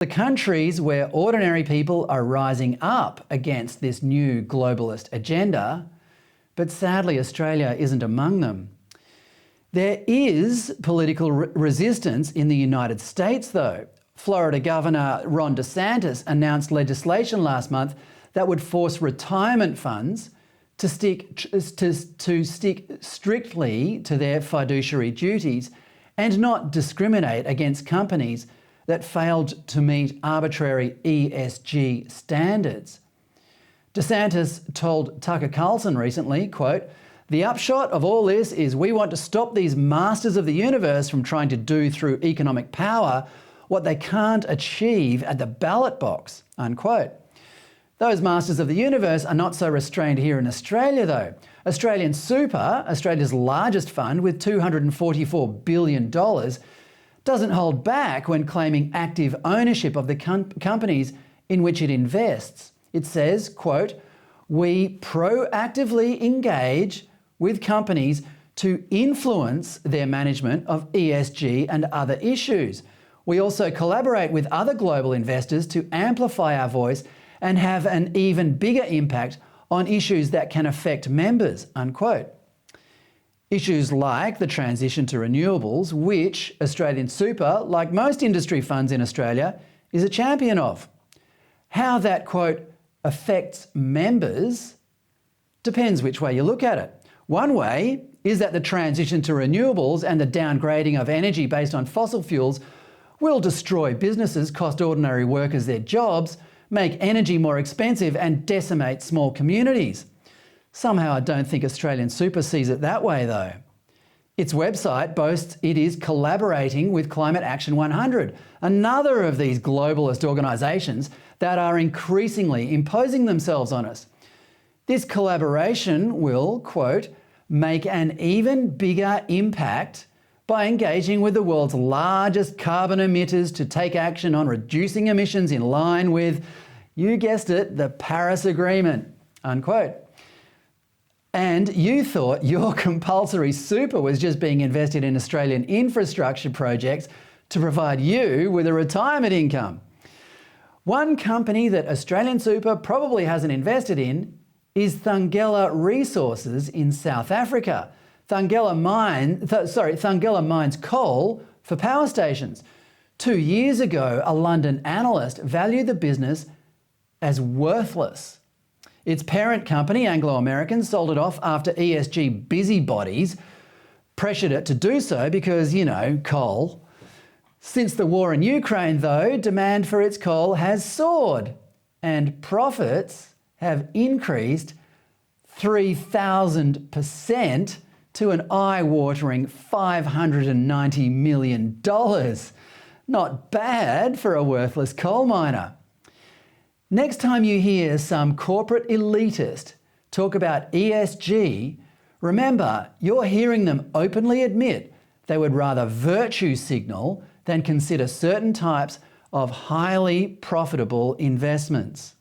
The countries where ordinary people are rising up against this new globalist agenda, but sadly Australia isn't among them. There is political resistance in the United States though. Florida Governor Ron DeSantis announced legislation last month that would force retirement funds to stick strictly to their fiduciary duties and not discriminate against companies that failed to meet arbitrary ESG standards. DeSantis told Tucker Carlson recently, quote, "The upshot of all this is we want to stop these masters of the universe from trying to do through economic power what they can't achieve at the ballot box," unquote. Those masters of the universe are not so restrained here in Australia though. AustralianSuper, Australia's largest fund with $244 billion, doesn't hold back when claiming active ownership of the companies in which it invests. It says, quote, "We proactively engage with companies to influence their management of ESG and other issues. We also collaborate with other global investors to amplify our voice and have an even bigger impact on issues that can affect members," unquote. Issues like the transition to renewables, which AustralianSuper, like most industry funds in Australia, is a champion of. How that, quote, affects members depends which way you look at it. One way is that the transition to renewables and the downgrading of energy based on fossil fuels will destroy businesses, cost ordinary workers their jobs, make energy more expensive and decimate small communities. Somehow I don't think AustralianSuper sees it that way though. Its website boasts it is collaborating with Climate Action 100, another of these globalist organisations that are increasingly imposing themselves on us. This collaboration will, quote, "make an even bigger impact by engaging with the world's largest carbon emitters to take action on reducing emissions in line with," you guessed it, "the Paris Agreement," unquote. And you thought your compulsory super was just being invested in Australian infrastructure projects to provide you with a retirement income. One company that AustralianSuper probably hasn't invested in is Thungela Resources in South Africa. Thungela mines coal for power stations. 2 years ago, a London analyst valued the business as worthless. Its parent company, Anglo American, sold it off after ESG busybodies pressured it to do so because, you know, coal. Since the war in Ukraine, though, demand for its coal has soared and profits have increased 3,000% to an eye-watering $590 million. Not bad for a worthless coal miner. Next time you hear some corporate elitist talk about ESG, remember you're hearing them openly admit they would rather virtue signal than consider certain types of highly profitable investments.